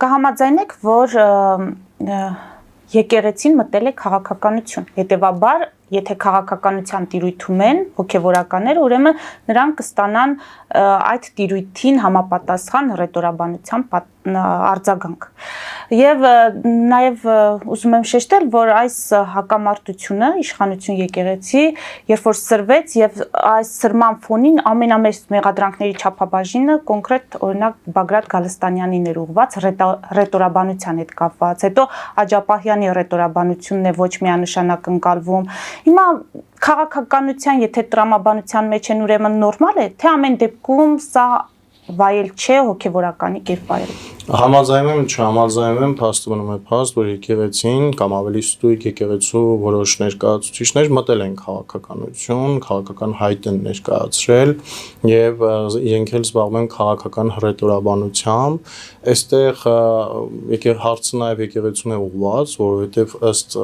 Կհամաձայնեք, որ եկեղեցին մտել է քաղաքականություն, հետևաբար եթե քաղաքականության տիրույթում են հոգևորականները, ուրեմն նրանք կստանան այդ տիրույթին համապատասխան հռետորաբանության արձագանք։ Եվ նաև ուզում եմ շեշտել, որ այս հակամարտությունը իշխանություն եկեղեցի, երբ որ սրվեց եւ այս սրման ֆոնին ամենամեծ մեղադրանքների չափաբաժինը կոնկրետ օրինակ Բագրատ Գալստանյանին էր ուղված հռետորաբանության հետ կապված, հետո Աջապահյանի հռետորաբանությունն է ոչ միանշանակ ընկալվում։ Հիմա քաղաքականության, եթե տրամաբանության մեջ են ուրեմն նորմալ է, թե ամեն դեպքում սա վայել չէ հոգևորականի կերպարը։ Համաձայնում եմ, չհամաձայնում եմ, փաստը մնում է փաստ, որ եկեղեցին կամ ավելի ստույգ եկեղեցու որոշ ներկայացուցիչներ մտել են քաղաքականություն, քաղաքական հայտ են ներկայացրել եւ իրենք էլ զբաղվում են քաղաքական հռետորաբանությամբ։ Այստեղ հարցը նաեւ եկեղեցուն է ուղղված, որովհետեւ ըստ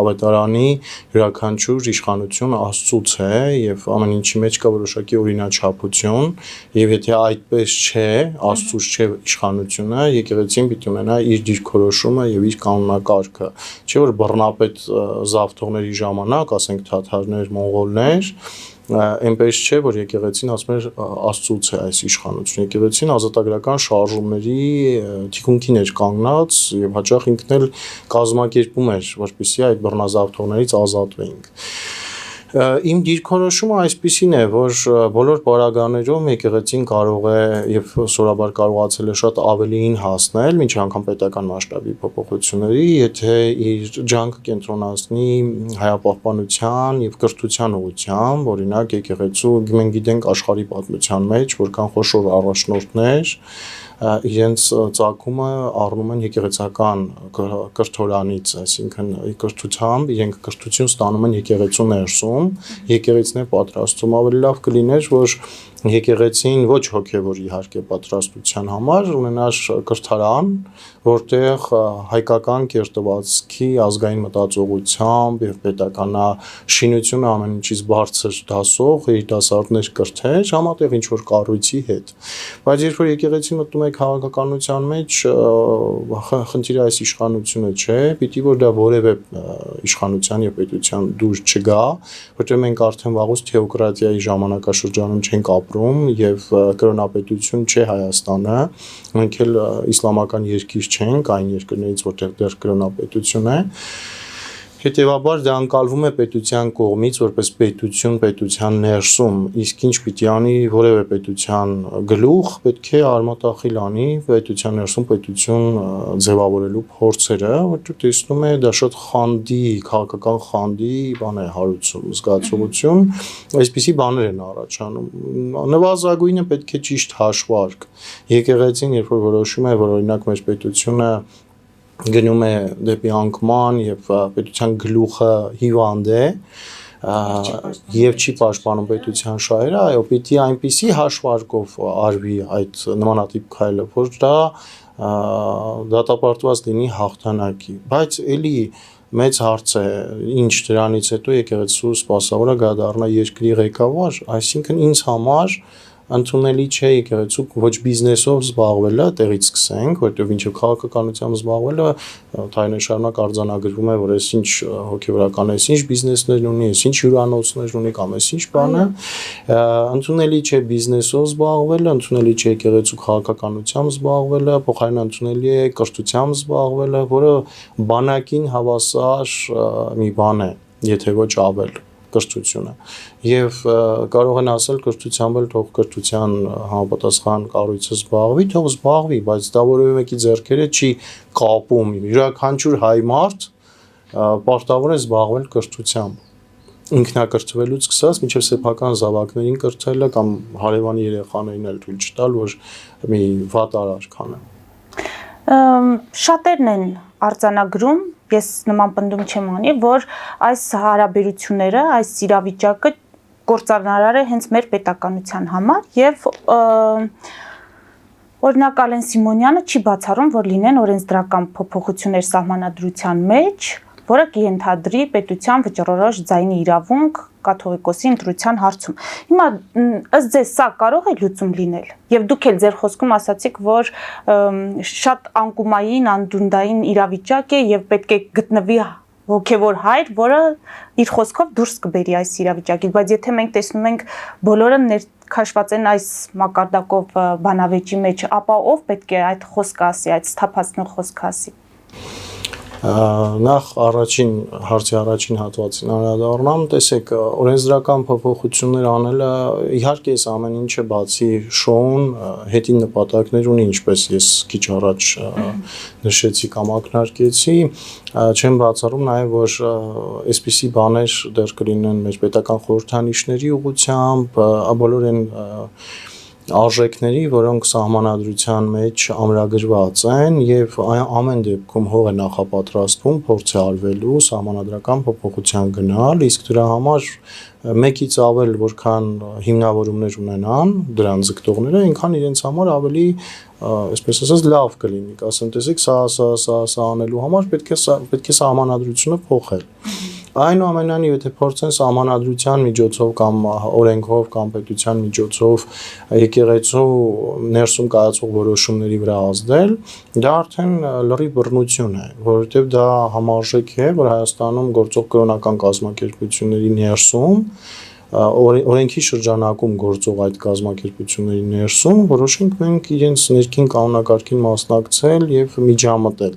ավետարանի յուրաքանչյուր իշխանություն Աստծուց է եւ ամեն ինչի մեջ կա որոշակի օրինաչափություն եւ եթե այդպես չէ, Աստծուց չէ իշխանությունը, եկեղեցին պիտի ունենա իր դիրքորոշումը եւ իր կանոնակարգը, չէ՞ որ բռնապետ զավթողների ժամանակ, ասենք թաթարներ, մոնղոլներ, այնպես չէ, որ եկեղեցին ասում էր Աստծուց է այս իշխանությունը, եկեղեցին ազատագրական շարժումների թիկունքին էր կանգնած եւ հաճախ ինքն էլ կազմակերպում էր, որպեսզի այդ բռնազավթողներից ազատվեինք։ Իմ դիրքորոշումը այսպիսին է, որ բոլոր պարագաներում եկեղեցին կարող է եւ սովորաբար կարողացել է շատ ավելիին հասնել, մինչ անգամ պետական մասշտաբի փոփոխությունների, եթե իր ջանքը կենտրոնացնի հայապահպանության եւ կրթության ուղղությամբ, օրինակ եկեղեցու մենք գիտենք աշխարհի պատմության մեջ, որքան խոշոր առաջնորդներ իրենց ծագումը առնում են եկեղեցական կրթորանից, այսինքն կրթությամբ իրենք կրթություն ստանում են եկեղեցու ներսում, եկեղեցին է պատրաստում, ավելի լավ կլիներ, որ եկեղեցին ոչ հոգևոր իհարկե պատրաստության համար ունենար կրթարան, որտեղ հայկական կերտվածքի ազգային մտածողությամբ եւ պետականաշինությունը ամեն ինչից բարձր դասող երիտասարդներ կրթեր համատեղ ինչ որ կառույցի հետ։ Բայց երբ որ եկեղեցին մտնում է քաղաքականության մեջ, խնդիրը այս իշխանությունը չէ, պիտի որ դա որևէ իշխանության եւ պետության դուր չգա, որտեղ մենք արդեն վաղուց թեոկրատիայի ժամանակաշրջանում չենք ապրում եւ կրոնապետություն չէ Հայաստանը, մենք էլ իսլամական երկիր չենք, այն երկրներից, որտեղ դեռ կրոնապետություն է։ Հետևաբար դա անցալվում է պետության կողմից որպես պետություն պետության ներսում, իսկ ինչ պիտի անի որևէ պետության գլուխ, պետք է արմատախիլ անի պետության ներսում պետություն ձևավորելու փորձերը, որտեղ տեսնում է դա շատ խանդի, քաղաքական խանդի բան է հարուցում, զգացողություն, այսպիսի բաներ են առաջանում։ Նվազագույնը պետք է ճիշտ հաշվարկ։ Եկեղեցին երբ որ որոշում է, որ օրինակ մեր պետությունը գնում է դեպի անկման եւ պետության գլուխը հիվանդ է եւ չի պաշտպանում պետության շահերը, այո, պիտի այնպիսի հաշվարկով արվի այդ նմանատիպ քայլը, որ դա դատապարտված լինի հաղթանակի, բայց էլի մեծ հարց է, ինչ դրանից հետո եկեղեցու սպասավորը գա դառնա երկրի ղեկավար, այսինքն ինձ համար ընդունելի չէ եկեղեցու ոչ բիզնեսով զբաղվելը, տեղից սկսենք, որտեղ ինչը քաղաքականությամբ զբաղվելը տարիներ շարունակ արձանագրվում է, որ այս ինչ հոգևորական է, ինչ բիզնեսներ ունի, ինչ հյուրանոցներ ունի կամ ինչ բանը, ընդունելի չէ բիզնեսով զբաղվելը, ընդունելի չէ եկեղեցու քաղաքականությամբ զբաղվելը, փոխարենն ընդունելի է կրթությամբ զբաղվելը, որը բանակին հավասար մի բան է, եթե ոչ ավել կրթությունը եւ կարող են ասել կրթությամբ էլ թող կրթության համապատասխան կառույցը զբաղվի, բայց դա որևէ մեկի ձեռքերը չի կապում, յուրաքանչյուր հայ մարդ պարտավոր է զբաղվել կրթությամբ ինքնակրթվելուց սկսած մինչև սեփական զավակներին կրթելը կամ հարևանի երեխաներին էլ թույլ չտալ, որ մի վատ արարքան է։ Շատերն են արձանագրում, ես նման պնդում չեմ անի, որ այս հարաբերությունները, այս իրավիճակը կործանարար է հենց մեր պետականության համար եւ օրինակ Ալեն Սիմոնյանը չի բացառում, որ լինեն օրենսդրական փոփոխություններ սահմանադրության մեջ, որը կենթադրի պետության վճռորոշ ձայնի իրավունք կաթողիկոսի ընտրության հարցում։ Հիմա ըստ ձեզ սա կարող է լուծում լինել։ Եվ դուք էլ ձեր խոսքում ասացիք, որ շատ անկումային, անդունդային իրավիճակ է եւ պետք է գտնվի հոգևոր հայր, որը իր խոսքով դուրս կբերի այս իրավիճակից, բայց եթե մենք տեսնում ենք բոլորը ներքաշված են այս մակարդակով բանավեճի մեջ, ապա ով պետք է այդ խոսքը ասի, այդ սթափացնող խոսքը ասի։ Նախ հարցի առաջին հատվածին անդրադառնամ, տեսեք, օրենսդրական փոփոխություններ անելը իհարկե այս ամեն ինչը բացի շոուն հետին նպատակներ ունի, ինչպես ես քիչ առաջ նշեցի կամ ակնարկեցի, չեմ բացառում նաև որ այսպիսի բաներ դեռ կլինեն մեր պետական խորհրդանիշների ուղղությամբ, բոլոր այն արժեքների, որոնք սահմանադրության մեջ ամրագրված են եւ ամեն դեպքում հող է նախապատրաստվում փորձի արվելու սահմանադրական փոփոխության գնալ, իսկ դրա համար մեկից ավել որքան հիմնավորումներ ունենան դրան ձգտողները, այնքան իրենց համար ավելի այսպես ասած լավ կլինի, ասեմ տեսեք, սա անելու համար պետք է սահմանադրությունը փոխել։ Այնուամենայնիվ, եթե փորձեն սահմանադրության միջոցով կամ օրենքով կամ պետության միջոցով եկեղեցու ներսում կայացող որոշումների վրա ազդել, դա արդեն լրիվ բռնություն է, որովհետև դա համարժեք է, որ Հայաստանում գործող կրոնական կազմակերպությունների ներսում օրենքի շրջանակում գործող այդ կազմակերպությունների ներսում որոշենք մենք իրենց ներքին կանոնակարգին մասնակցել եւ միջամտել։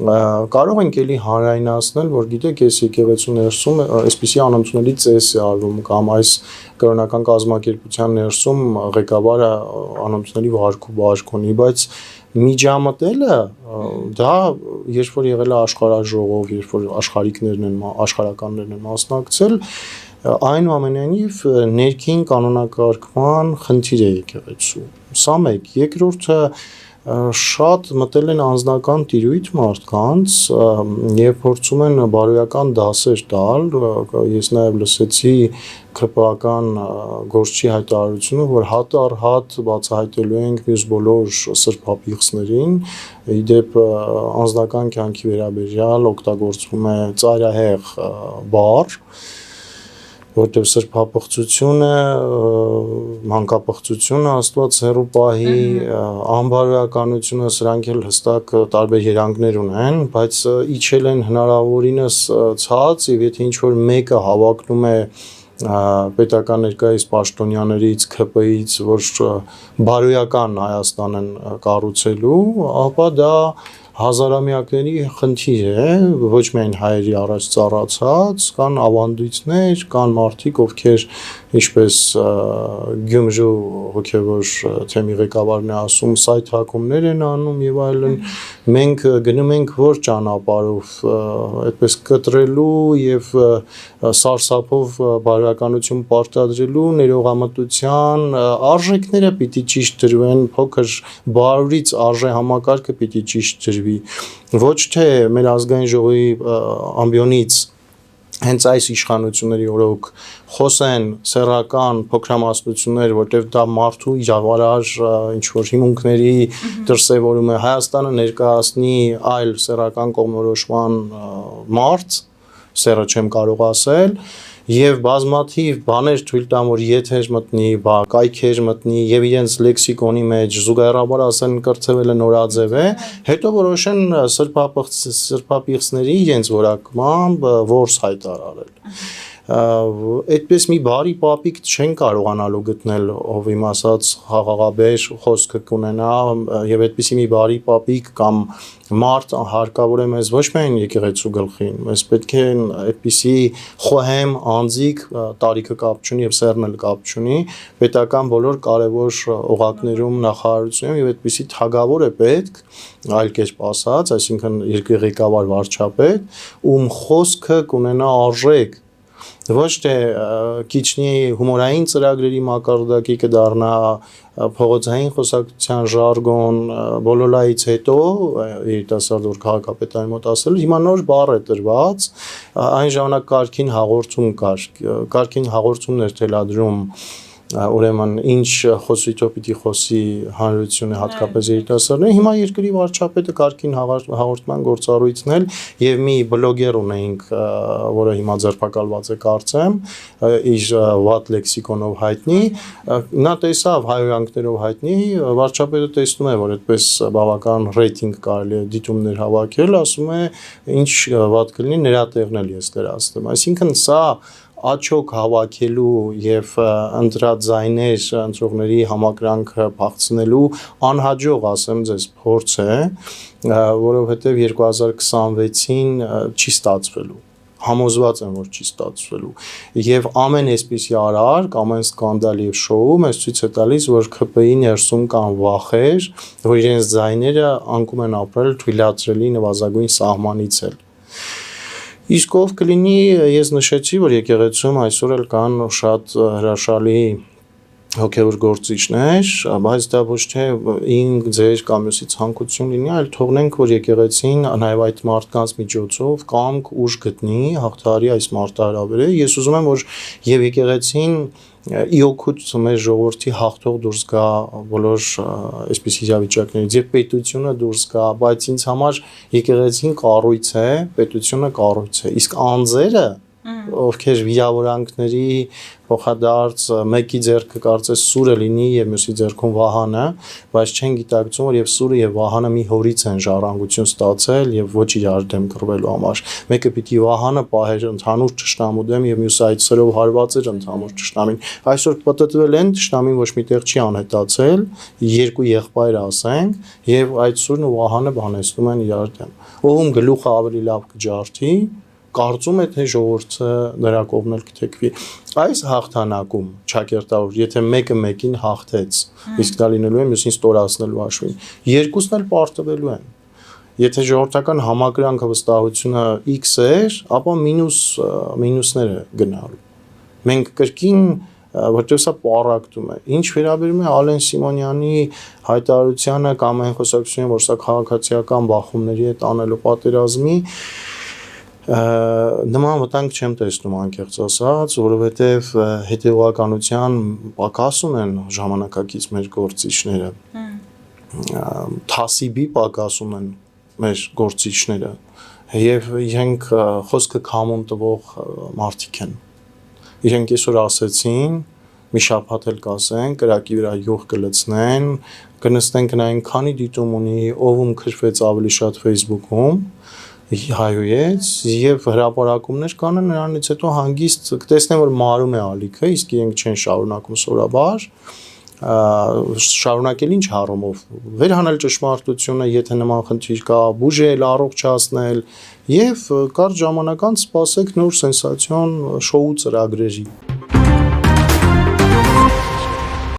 Կարող ենք էլի հանրայնացնել, որ գիտեք, այս եկեղեցու ներսում այսպիսի անընդունելի ծես է արվում կամ այս կրոնական կազմակերպության ներսում ղեկավարը անընդունելի վարք ու բարք ունի, բայց միջամտելը դա երբ որ եղել է աշխարհաժողով, երբ որ աշխարհականներն են մասնակցել, այնուամենայնիվ ներքին կանոնակարգման խնդիր է եկեղեցու։ Սա մեկ, երկրորդը շատ մտել են անձնական տիրույթ մարդկանց եւ փորձում են բարոյական դասեր տալ, ես նաեւ լսեցի ԿՊԱ-ական գործչի հայտարարությունը, որ հատ առ հատ բացահայտելու ենք մյուս բոլոր սրբապիղծներին, իդեպ անձնական կյանքի վերաբերյալ օգտագործվում է ծայրահեղ բառ, որտեղ սրբապղծությունը, մանկապղծությունը, Աստված հեռու պահի, անբարոյականությունը, սրանք էլ հստակ տարբեր երանգներ ունեն, բայց իջել են հնարավորինս ցած եւ եթե ինչ-որ մեկը հավակնում է պետական ներկայիս պաշտոնյաներից, ԿՊ-ից, որ բարոյական Հայաստան են կառուցելու, ապա դա հազարամյակների խնդիր է, ոչ միայն հայերի առաջ ծառացած, կան ավանդույթներ, կան մարդիկ, ովքեր ինչպես Գյումրու հոգևոր թեմի ղեկավարն է ասում, սայթակումներ են անում եւ այլն, մենք գնում ենք որ ճանապարհով, այդպես կտրելու եւ սարսափով բարոյականություն պարտադրելու ներողամտության արժեքները պիտի ճիշտ դրվեն, փոքր բարուրից արժե համակարգը պիտի ճիշտ դրվի, ոչ թե մեր ազգային ժողովի ամբիոնից հենց այս իշխանությունների օրոք խոսեն սեռական փոքրամասնություններ, որտեղ դա մարդու իրավարար ինչ-որ հիմունքների դրսևորում է, Հայաստանը ներկայացնի այլ սեռական կողմնորոշման մարդ, սեռը չեմ կարող ասել, եւ բազմաթիվ բաներ թույլ տամ, որ եթեր մտնի, կայքեր մտնի եւ իրենց լեքսիկոնի մեջ զուգահեռաբար ասեն կրթվել է նորաձև է, հետո որոշեն սրբապիղծների իրենց որակմամբ որս հայտարարել։ Այդպես մի բարի պապիկ չեն կարողանալու գտնել, ով իմ ասած խաղաղաբեր խոսքը կունենա եւ այդպիսի մի բարի պապիկ կամ մարդ հարկավոր է մեզ ոչ միայն եկեղեցու գլխին, մեզ պետք է այդպիսի խոհեմ անձիկ տարիքը կապ չունի եւ սերն էլ կապ չունի, պետական բոլոր կարևոր օղակներում նախարարությունում եւ այդպիսի թագավոր է պետք, այլ կերպ ասած, այսինքն երկրի ղեկավար վարչապետ, ում խոսքը կունենա արժեք, ոչ թե քիչնի հումորային ծրագրերի մակարդակի կդառնա փողոցային խոսակցության ժարգոն բոլոլայից հետո երիտասարդ որ քաղաքապետարանի մոտ ասել հիմա նոր բառ է տրված այն ժամանակ կարգին հաղորդում կար կարգին հաղորդումներ թելադրում ուրեմն ինչ խոսույթով պիտի խոսի հանրությունը հատկապես երիտասարդները հիմա երկրի վարչապետը կարգին հաղորդման գործառույթն էլ եւ մի բլոգեր ունեինք որը հիմա ձերբակալված է կարծեմ իր վատ լեքսիկոնով հայտնի նա տեսավ հայհոյանքներով հայտնի վարչապետը տեսնում է որ այդպես բավական ռեյտինգ կարելի է դիտումներ հավաքել ասում է ինչ վատ կլինի նրա տեղն էլ ես լրացնեմ այսինքն սա աչոք հավաքելու եւ ընտրաձայներ ընտրողների համակրանքը փախցնելու անհաջող ասեմ ձեզ փորձ է որովհետեւ 2026-ին չի ստացվելու համոզված եմ որ չի ստացվելու եւ ամեն այսպիսի արարք ամեն սկանդալ եւ շոու մեզ ցույց է տալիս որ ԿՊ-ի ներսում կան վախեր որ իրենց ձայները անկում են ապրել թույլատրելի նվազագույն սահմանից էլ Իսկ ով կլինի, ես նշեցի, որ եկեղեցում այսօր էլ կան շատ հրաշալի հոգևոր գործիչներ, բայց դա ոչ թե ինք ձեր կամ մյուսի ցանկություն լինի, այլ թողնենք, որ եկեղեցին նաև այդ մարդկանց միջոցով կամք ուժ գտնի հաղթահարի այս մարտահրավերը։ Ես ուզում եմ, որ եւ եկեղեցին իօգուտ մեր ժողովրդի հաղթող դուրս գա բոլոր այսպես իրավիճակներից եւ պետությունը դուրս գա, բայց ինձ համար եկեղեցին կառույց է, պետությունը կառույց է, իսկ անձերը ովքեր վիրավորանքների փոխադարձ մեկի ձեռքը կարծես սուրը լինի եւ մյուսի ձեռքում վահանը, բայց չեն գիտակցում որ եւ սուրը եւ վահանը մի հորից են ժառանգություն ստացել եւ ոչ իրար դեմ կռվելու համար։ Մեկը պիտի վահանը պահեր ընդհանուր ճշտամու դեմ եւ մյուսը այդ սրով հարված էր ընդհանուր ճշտամին։ Այսօր պատտվել են ճշտամին ոչ միտեղ չի անհետացել, երկու եղբայր ասենք եւ այդ սուրն ու վահանը բանեցնում են իրար դեմ։ Ողում գլուխը ավելի լավ կջարդի կարծում է թե ժողովուրդը նրա կողմն էլ կթեքվի այս հաղթանակում ճակերտավոր եթե մեկը մեկին հաղթեց իսկ դա լինելու է մյուսին ստորացնելու հաշվին երկուսն էլ պարտվելու են եթե ժողովրդական համակրանքը վստահությունը x էր ապա մինուսները գնալու մենք կրկին որտեղ սա պարակտում է ինչ վերաբերում է Ալեն Սիմոնյանի հայտարարությանը կամ այն խոսակցությունը որ սա քաղաքացիական բախումների հետ անելու պատերազմի նման վտանգ չեմ տեսնում անկեղծ ասած, որովհետև հետևողականության պակաս ունեն ժամանակակից մեր գործիչները, թասիբի պակաս ունեն մեր գործիչները եւ իրենք խոսքը քամուն տվող մարդիկ են։ Իրենք այսօր ասեցին, մի շաբաթ էլ կասեն, կրակի վրա յուղ կլցնեն, կնստեն կնային քանի դիտում ունի, ով քրվեց ավելի շատ Facebook-ում հայոյեց եւ հրապարակումներ կանեն նրանից հետո հանգիստ կտեսնեն որ մարում է ալիքը իսկ իրենք չեն շարունակում սորաբար շարունակել ինչ հարումով վերհանել ճշմարտությունը եթե նման խնդիր կա բուժել առողջացնել եւ կարճ ժամանակ անց սպասեք նոր սենսացիոն շոու ծրագրերի